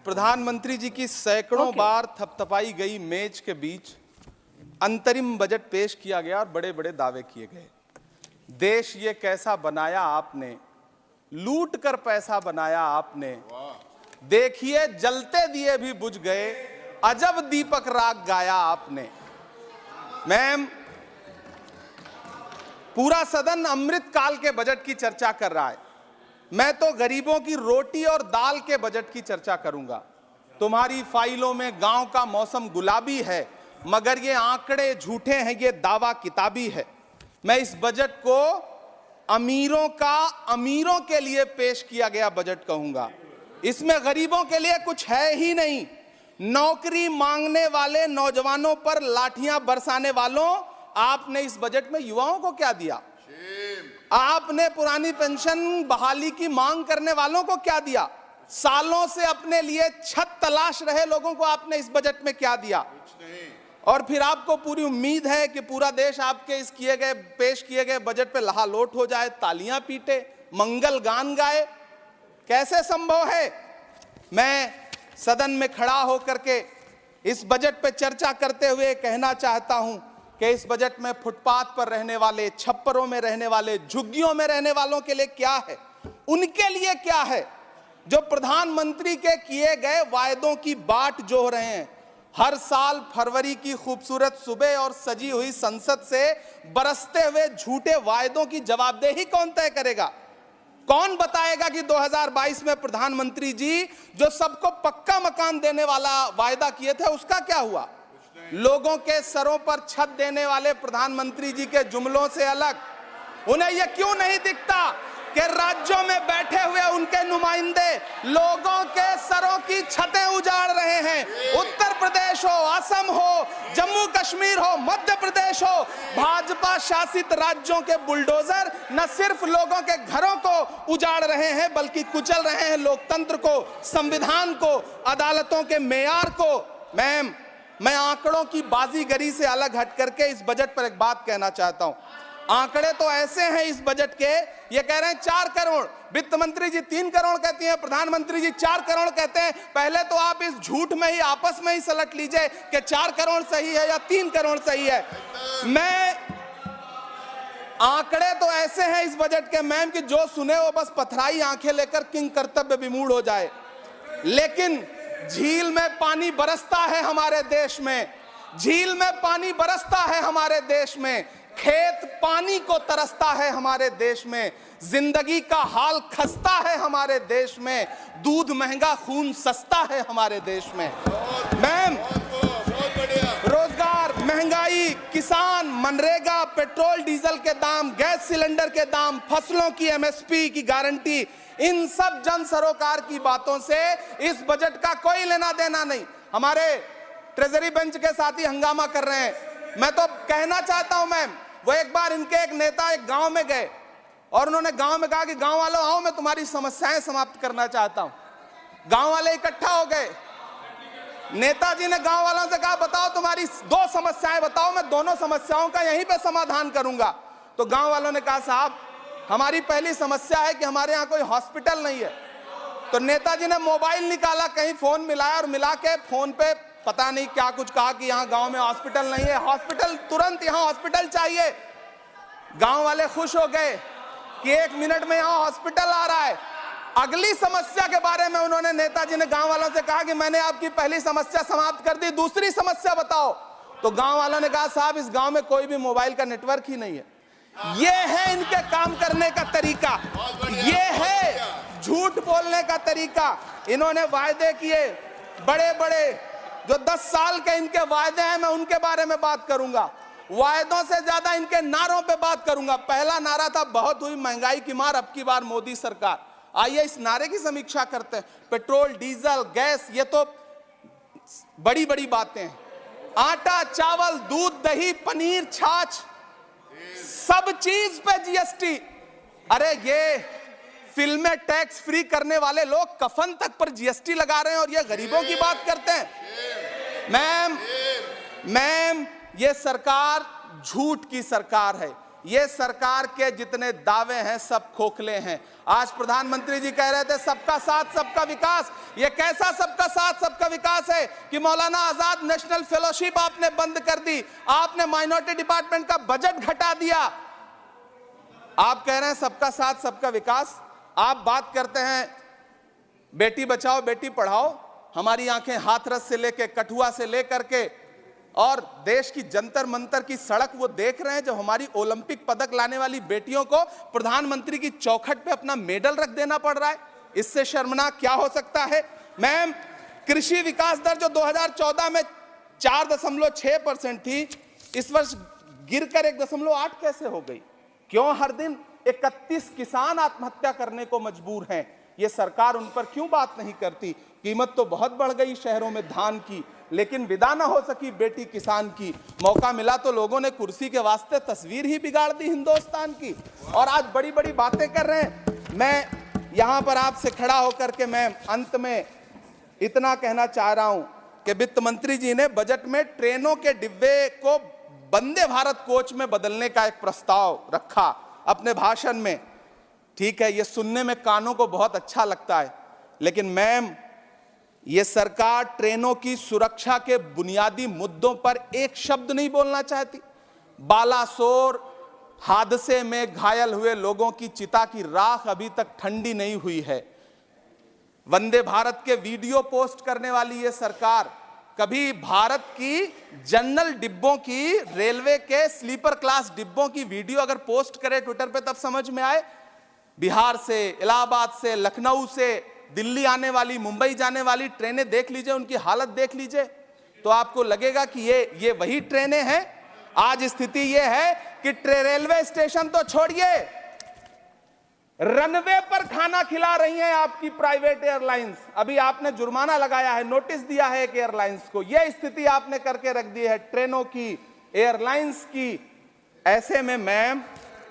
प्रधानमंत्री जी की सैकड़ों बार थपथपाई गई मेज के बीच अंतरिम बजट पेश किया गया और बड़े बड़े दावे किए गए। देश ये कैसा बनाया आपने, लूट कर पैसा बनाया आपने, देखिए जलते दिए भी बुझ गए, अजब दीपक राग गाया आपने। मैम, पूरा सदन अमृत काल के बजट की चर्चा कर रहा है, मैं तो गरीबों की रोटी और दाल के बजट की चर्चा करूंगा। तुम्हारी फाइलों में गांव का मौसम गुलाबी है, मगर ये आंकड़े झूठे हैं, ये दावा किताबी है। मैं इस बजट को अमीरों का अमीरों के लिए पेश किया गया बजट कहूंगा। इसमें गरीबों के लिए कुछ है ही नहीं। नौकरी मांगने वाले नौजवानों पर लाठियां बरसाने वालों, आपने इस बजट में युवाओं को क्या दिया? आपने पुरानी पेंशन बहाली की मांग करने वालों को क्या दिया? सालों से अपने लिए छत तलाश रहे लोगों को आपने इस बजट में क्या दिया? और फिर आपको पूरी उम्मीद है कि पूरा देश आपके इस पेश किए गए बजट पे लहालोट हो जाए, तालियां पीटे, मंगल गान गाए। कैसे संभव है? मैं सदन में खड़ा होकर के इस बजट पे चर्चा करते हुए कहना चाहता हूं कि इस बजट में फुटपाथ पर रहने वाले, छप्परों में रहने वाले, झुग्गियों में रहने वालों के लिए क्या है, उनके लिए क्या है? जो प्रधानमंत्री के किए गए वायदों की बाट जोह रहे हैं। हर साल फरवरी की खूबसूरत सुबह और सजी हुई संसद से बरसते हुए झूठे वायदों की जवाबदेही कौन तय करेगा? कौन बताएगा कि 2022 में प्रधानमंत्री जी जो सबको पक्का मकान देने वाला वायदा किए थे उसका क्या हुआ? लोगों के सरों पर छत देने वाले प्रधानमंत्री जी के जुमलों से अलग उन्हें यह क्यों नहीं दिखता कि राज्यों में बैठे हुए उनके नुमाइंदे लोगों के सरों की छतें उजाड़ रहे हैं? उत्तर प्रदेश हो, असम हो, जम्मू कश्मीर हो, मध्य प्रदेश हो, भाजपा शासित राज्यों के बुलडोजर न सिर्फ लोगों के घरों को उजाड़ रहे हैं बल्कि कुचल रहे हैं लोकतंत्र को, संविधान को, अदालतों के मेयार को। मैम, मैं आंकड़ों की बाजीगरी से अलग हट करके इस बजट पर एक बात कहना चाहता हूं। आंकड़े तो ऐसे हैं इस बजट के, ये कह रहे हैं 4 करोड़, वित्त मंत्री जी 3 करोड़ कहती हैं, प्रधानमंत्री जी 4 करोड़ कहते हैं। पहले तो आप इस झूठ में ही आपस में ही सलट लीजिए कि 4 करोड़ सही है या 3 करोड़ सही है। मैं आंकड़े तो ऐसे हैं इस बजट के मैम कि जो सुने वो बस पथराई आंखें लेकर किंग कर्तव्य विमूढ़ हो जाए। लेकिन झील में पानी बरसता है हमारे देश में, झील में पानी बरसता है हमारे देश में, खेत पानी को तरसता है हमारे देश में, जिंदगी का हाल खस्ता है हमारे देश में, दूध महंगा खून सस्ता है हमारे देश में। मैम, रोजगार, महंगाई, किसान, मनरेगा, पेट्रोल डीजल के दाम, गैस सिलेंडर के दाम, फसलों की एमएसपी की गारंटी, इन सब जन सरोकार की बातों से इस बजट का कोई लेना देना नहीं। हमारे ट्रेजरी बेंच के साथी हंगामा कर रहे हैं। मैं तो कहना चाहता हूं मैम, वो एक बार इनके एक नेता एक गांव में गए और उन्होंने गांव में कहा कि गांव वालों आओ, मैं तुम्हारी समस्याएं समाप्त करना चाहता हूं। गांव वाले इकट्ठा हो गए। नेताजी ने गांव वालों से कहा बताओ तुम्हारी 2 समस्याएं बताओ, मैं दोनों समस्याओं का यहीं पे समाधान करूंगा। तो गांव वालों ने कहा साहब हमारी पहली समस्या है कि हमारे यहाँ कोई हॉस्पिटल नहीं है। तो नेताजी ने मोबाइल निकाला, कहीं फोन मिलाया और मिला के फोन पे पता नहीं क्या कुछ कहा कि यहाँ गांव में हॉस्पिटल नहीं है, हॉस्पिटल तुरंत, यहाँ हॉस्पिटल चाहिए। गांव वाले खुश हो गए कि 1 मिनट में यहाँ हॉस्पिटल आ रहा है। अगली समस्या के बारे में उन्होंने, नेताजी ने गांव वालों से कहा कि मैंने आपकी पहली समस्या समाप्त कर दी, दूसरी समस्या बताओ। तो गांव वालों ने कहा साहब इस गांव में कोई भी मोबाइल का नेटवर्क ही नहीं है। ये है इनके काम करने का तरीका, ये है झूठ बोलने का तरीका। इन्होंने वायदे किए बड़े बड़े, जो 10 साल के इनके वायदे हैं मैं उनके बारे में बात करूंगा। वायदों से ज्यादा इनके नारों पे बात करूंगा। पहला नारा था बहुत हुई महंगाई की मार, अब की बार मोदी सरकार। आइए इस नारे की समीक्षा करते हैं। पेट्रोल, डीजल, गैस, ये तो बड़ी बड़ी बातें हैं। आटा, चावल, दूध, दही, पनीर, छाछ, सब चीज पे जीएसटी। अरे ये फिल्में टैक्स फ्री करने वाले लोग कफन तक पर जीएसटी लगा रहे हैं और ये गरीबों की बात करते हैं। मैम, ये सरकार झूठ की सरकार है। ये सरकार के जितने दावे हैं सब खोखले हैं। आज प्रधानमंत्री जी कह रहे थे सबका साथ सबका विकास। ये कैसा सबका साथ सबका विकास है कि मौलाना आजाद नेशनल फेलोशिप आपने बंद कर दी, आपने माइनॉरिटी डिपार्टमेंट का बजट घटा दिया। आप कह रहे हैं सबका साथ सबका विकास। आप बात करते हैं बेटी बचाओ बेटी पढ़ाओ। हमारी आंखें हाथरस से लेकर कठुआ से लेकर के और देश की जंतर मंतर की सड़क वो देख रहे हैं जब हमारी ओलंपिक पदक लाने वाली बेटियों को प्रधानमंत्री की चौखट पे अपना मेडल रख देना पड़ रहा है। इससे शर्मनाक क्या हो सकता है। मैम, कृषि विकास दर जो 2014 में 4.6% थी, इस वर्ष गिरकर 1.8 कैसे हो गई? क्यों हर दिन 31 किसान आत्महत्या करने को मजबूर हैं? ये सरकार उन पर क्यों बात नहीं करती? कीमत तो बहुत बढ़ गई शहरों में धान की, लेकिन विदा ना हो सकी बेटी किसान की। मौका मिला तो लोगों ने कुर्सी के वास्ते तस्वीर ही बिगाड़ दी हिंदुस्तान की, और आज बड़ी बड़ी बातें कर रहे हैं। मैं यहां पर आपसे खड़ा होकर के मैं अंत में इतना कहना चाह रहा हूं कि वित्त मंत्री जी ने बजट में ट्रेनों के डिब्बे को वंदे भारत कोच में बदलने का एक प्रस्ताव रखा अपने भाषण में। ठीक है, ये सुनने में कानों को बहुत अच्छा लगता है, लेकिन मैम, ये सरकार ट्रेनों की सुरक्षा के बुनियादी मुद्दों पर एक शब्द नहीं बोलना चाहती। बालासोर हादसे में घायल हुए लोगों की चिता की राख अभी तक ठंडी नहीं हुई है। वंदे भारत के वीडियो पोस्ट करने वाली ये सरकार कभी भारत की जनरल डिब्बों की, रेलवे के स्लीपर क्लास डिब्बों की वीडियो अगर पोस्ट करे ट्विटर पे तब समझ में आए। बिहार से, इलाहाबाद से, लखनऊ से दिल्ली आने वाली, मुंबई जाने वाली ट्रेनें देख लीजिए, उनकी हालत देख लीजिए, तो आपको लगेगा कि ये वही ट्रेनें हैं। आज स्थिति ये है कि रेलवे स्टेशन तो छोड़िए, रनवे पर खाना खिला रही हैं आपकी प्राइवेट एयरलाइंस। अभी आपने जुर्माना लगाया है, नोटिस दिया है एक एयरलाइंस को। यह स्थिति आपने करके रख दी है ट्रेनों की, एयरलाइंस की। ऐसे में मैम,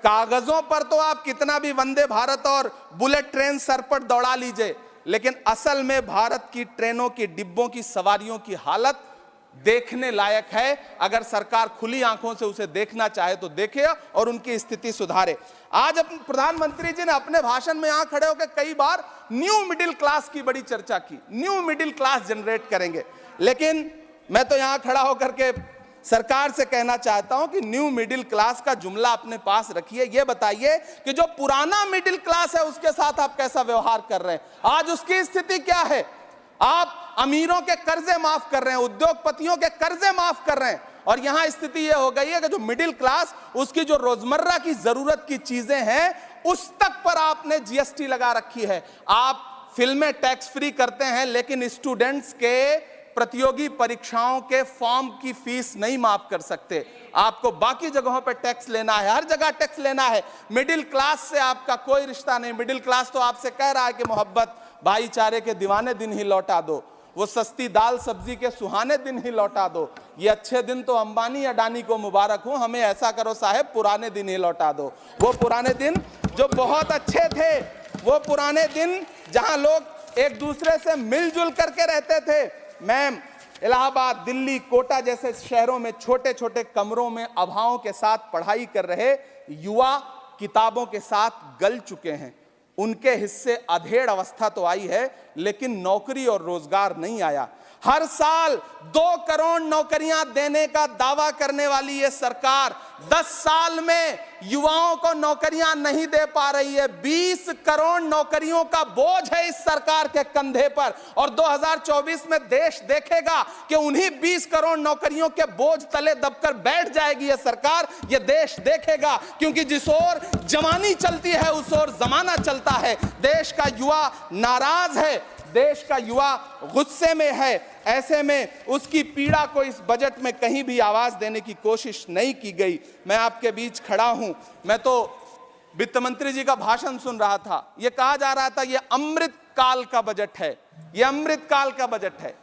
कागजों पर तो आप कितना भी वंदे भारत और बुलेट ट्रेन सर पर दौड़ा लीजिए, लेकिन असल में भारत की ट्रेनों की डिब्बों की सवारियों की हालत देखने लायक है। अगर सरकार खुली आंखों से उसे देखना चाहे तो देखे और उनकी स्थिति सुधारे। आज अपने प्रधानमंत्री जी ने अपने भाषण में यहां खड़े होकर कई बार न्यू मिडिल क्लास की बड़ी चर्चा की, न्यू मिडिल क्लास जनरेट करेंगे। लेकिन मैं तो यहां खड़ा होकर के सरकार से कहना चाहता हूं कि न्यू मिडिल क्लास का जुमला अपने पास रखिए। यह बताइए कि जो पुराना मिडिल क्लास है उसके साथ आप कैसा व्यवहार कर रहे हैं। आज उसकी स्थिति क्या है? आप अमीरों के कर्जे माफ कर रहे हैं, उद्योगपतियों के कर्जे माफ कर रहे हैं, और यहां स्थिति यह हो गई है कि जो मिडिल क्लास, उसकी जो रोजमर्रा की जरूरत की चीजें हैं उस तक पर आपने जीएसटी लगा रखी है। आप फिल्में टैक्स फ्री करते हैं, लेकिन स्टूडेंट्स के प्रतियोगी परीक्षाओं के फॉर्म की फीस नहीं माफ कर सकते। आपको बाकी जगहों पर टैक्स लेना है, हर जगह टैक्स लेना है। मिडिल क्लास से आपका कोई रिश्ता नहीं। मिडिल क्लास तो आपसे कह रहा है कि मोहब्बत, भाईचारे के दीवाने दिन ही लौटा दो, वो सस्ती दाल सब्जी के सुहाने दिन ही लौटा दो। ये अच्छे दिन तो अंबानी अडानी को मुबारक हो, हमें ऐसा करो साहब पुराने दिन ही लौटा दो। वो पुराने दिन जो बहुत अच्छे थे, वो पुराने दिन जहां लोग एक दूसरे से मिलजुल करके रहते थे। मैम, इलाहाबाद, दिल्ली, कोटा जैसे शहरों में छोटे छोटे कमरों में अभावों के साथ पढ़ाई कर रहे युवा किताबों के साथ गल चुके हैं। उनके हिस्से अधेड़ अवस्था तो आई है, लेकिन नौकरी और रोजगार नहीं आया। हर साल 2 करोड़ नौकरियां देने का दावा करने वाली ये सरकार 10 साल में युवाओं को नौकरियां नहीं दे पा रही है। 20 करोड़ नौकरियों का बोझ है इस सरकार के कंधे पर, और 2024 में देश देखेगा कि उन्हीं 20 करोड़ नौकरियों के बोझ तले दबकर बैठ जाएगी ये सरकार। ये देश देखेगा, क्योंकि जिस ओर जवानी चलती है उस ओर जमाना चलता है। देश का युवा नाराज है, देश का युवा गुस्से में है। ऐसे में उसकी पीड़ा को इस बजट में कहीं भी आवाज देने की कोशिश नहीं की गई। मैं आपके बीच खड़ा हूं, मैं तो वित्त मंत्री जी का भाषण सुन रहा था। यह कहा जा रहा था ये अमृत काल का बजट है, ये अमृत काल का बजट है।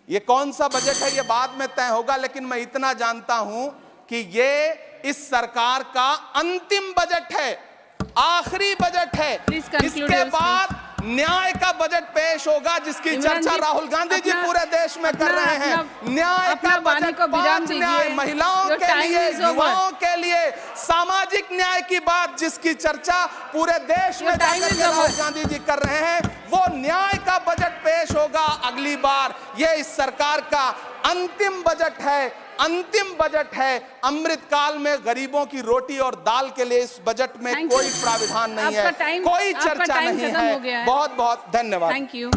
ये कौन सा बजट है ये बाद में तय होगा, लेकिन मैं इतना जानता हूं कि ये इस सरकार का अंतिम बजट है, आखिरी बजट है। इसके बाद न्याय का बजट पेश होगा जिसकी चर्चा राहुल गांधी जी पूरे देश में कर रहे हैं। न्याय का बजट, 5 न्याय, महिलाओं के लिए, युवाओं के लिए, सामाजिक न्याय की बात जिसकी चर्चा पूरे देश में राहुल गांधी जी कर रहे हैं, वो न्याय का बजट पेश होगा अगली बार। ये इस सरकार का अंतिम बजट है, अंतिम बजट है। अमृतकाल में गरीबों की रोटी और दाल के लिए इस बजट में कोई प्राविधान नहीं है, कोई चर्चा नहीं है। बहुत बहुत धन्यवाद। Thank you.